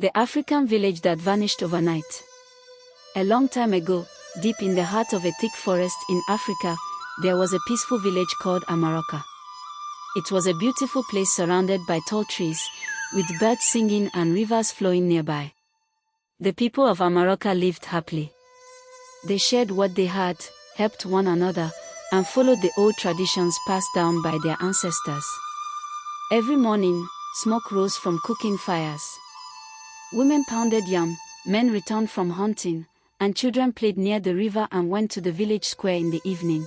The African village that vanished overnight. A long time ago, deep in the heart of a thick forest in Africa, there was a peaceful village called Amaroka. It was a beautiful place surrounded by tall trees, with birds singing and rivers flowing nearby. The people of Amaroka lived happily. They shared what they had, helped one another, and followed the old traditions passed down by their ancestors. Every morning, smoke rose from cooking fires. Women pounded yam, men returned from hunting, and children played near the river and went to the village square in the evening.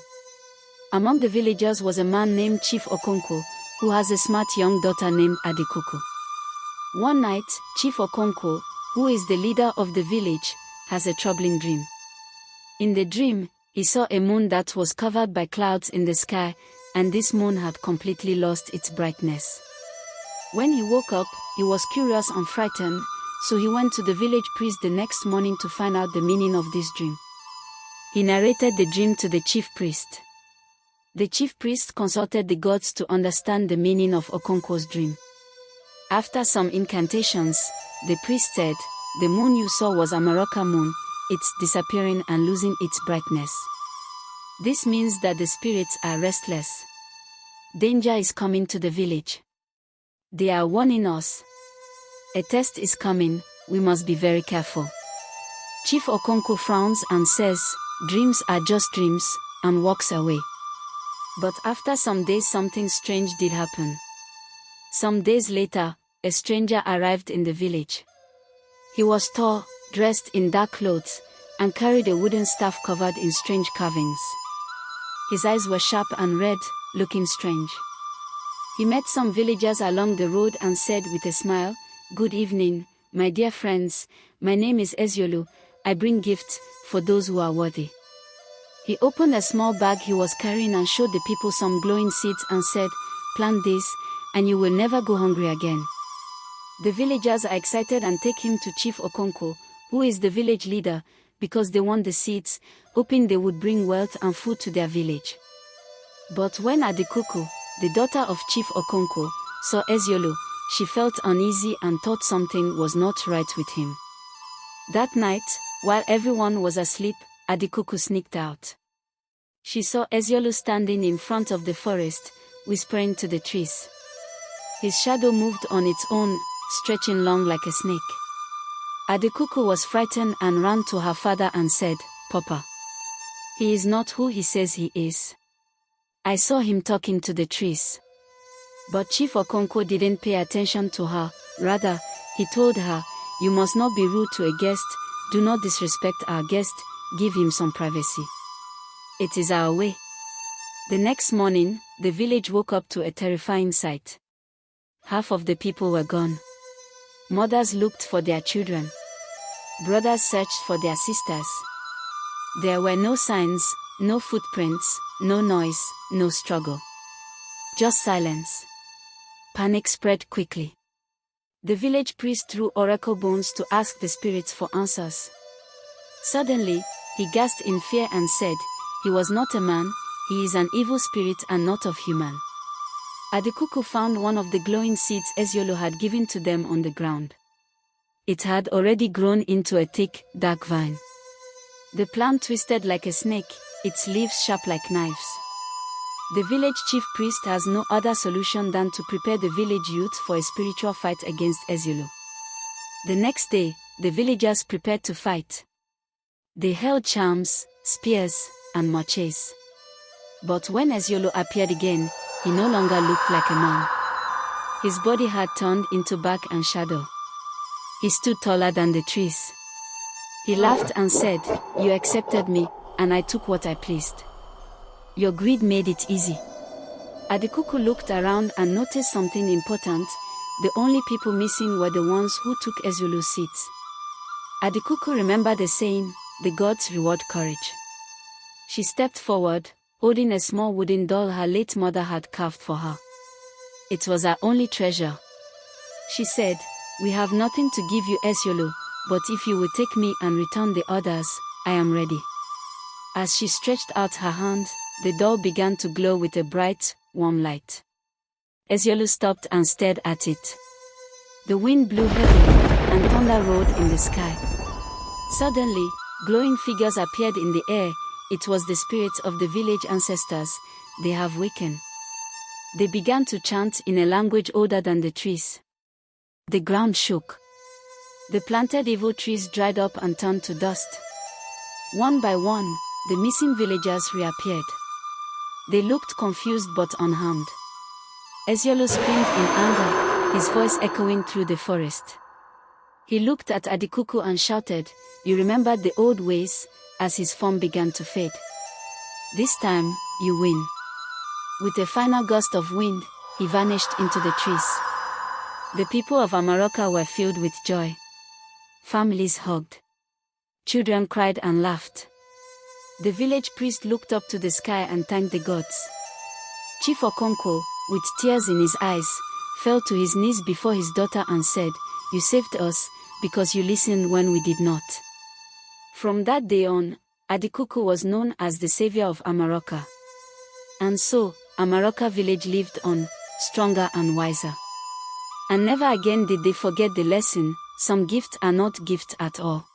Among the villagers was a man named Chief Okonkwo, who has a smart young daughter named Adikuku. One night, Chief Okonkwo, who is the leader of the village, has a troubling dream. In the dream, he saw a moon that was covered by clouds in the sky, and this moon had completely lost its brightness. When he woke up, he was curious and frightened, so he went to the village priest the next morning to find out the meaning of this dream. He narrated the dream to the chief priest. The chief priest consulted the gods to understand the meaning of Okonkwo's dream. After some incantations, the priest said, "The moon you saw was Amaroka moon, it's disappearing and losing its brightness. This means that the spirits are restless. Danger is coming to the village. They are warning us. A test is coming, we must be very careful." Chief Okonkwo frowns and says, "Dreams are just dreams," and walks away. But after some days something strange did happen. Some days later, a stranger arrived in the village. He was tall, dressed in dark clothes, and carried a wooden staff covered in strange carvings. His eyes were sharp and red, looking strange. He met some villagers along the road and said with a smile, "Good evening, my dear friends, my name is Eziolu, I bring gifts for those who are worthy." He opened a small bag he was carrying and showed the people some glowing seeds and said, "Plant this, and you will never go hungry again." The villagers are excited and take him to Chief Okonkwo, who is the village leader, because they want the seeds, hoping they would bring wealth and food to their village. But when Adikuku, the daughter of Chief Okonkwo, saw Eziolu, she felt uneasy and thought something was not right with him. That night, while everyone was asleep, Adikuku sneaked out. She saw Eziolu standing in front of the forest, whispering to the trees. His shadow moved on its own, stretching long like a snake. Adikuku was frightened and ran to her father and said, "Papa, he is not who he says he is. I saw him talking to the trees." But Chief Okonkwo didn't pay attention to her, rather, he told her, "You must not be rude to a guest, do not disrespect our guest, give him some privacy. It is our way." The next morning, the village woke up to a terrifying sight. Half of the people were gone. Mothers looked for their children. Brothers searched for their sisters. There were no signs, no footprints, no noise, no struggle. Just silence. Panic spread quickly. The village priest threw oracle bones to ask the spirits for answers. Suddenly, he gasped in fear and said, "He was not a man, he is an evil spirit and not of human." Adikuku found one of the glowing seeds Eziolu had given to them on the ground. It had already grown into a thick, dark vine. The plant twisted like a snake, its leaves sharp like knives. The village chief priest has no other solution than to prepare the village youth for a spiritual fight against Eziolu. The next day, the villagers prepared to fight. They held charms, spears, and machetes. But when Eziolu appeared again, he no longer looked like a man. His body had turned into bark and shadow. He stood taller than the trees. He laughed and said, "You accepted me, and I took what I pleased. Your greed made it easy." Adikuku looked around and noticed something important. The only people missing were the ones who took Eziolu's seats. Adikuku remembered the saying, "The gods reward courage." She stepped forward, holding a small wooden doll her late mother had carved for her. It was her only treasure. She said, "We have nothing to give you, Eziolu, but if you will take me and return the others, I am ready." As she stretched out her hand, the doll began to glow with a bright, warm light. Eziolu stopped and stared at it. The wind blew heavily, and thunder thunder roared in the sky. Suddenly, glowing figures appeared in the air. It was the spirits of the village ancestors. They have wakened. They began to chant in a language older than the trees. The ground shook. The planted evil trees dried up and turned to dust. One by one, the missing villagers reappeared. They looked confused but unharmed. Eziolo screamed in anger, his voice echoing through the forest. He looked at Adikuku and shouted, "You remembered the old ways," as his form began to fade. "This time, you win." With a final gust of wind, he vanished into the trees. The people of Amaroka were filled with joy. Families hugged. Children cried and laughed. The village priest looked up to the sky and thanked the gods. Chief Okonkwo, with tears in his eyes, fell to his knees before his daughter and said, "You saved us, because you listened when we did not." From that day on, Adikuku was known as the savior of Amaroka. And so, Amaroka village lived on, stronger and wiser. And never again did they forget the lesson: some gifts are not gifts at all.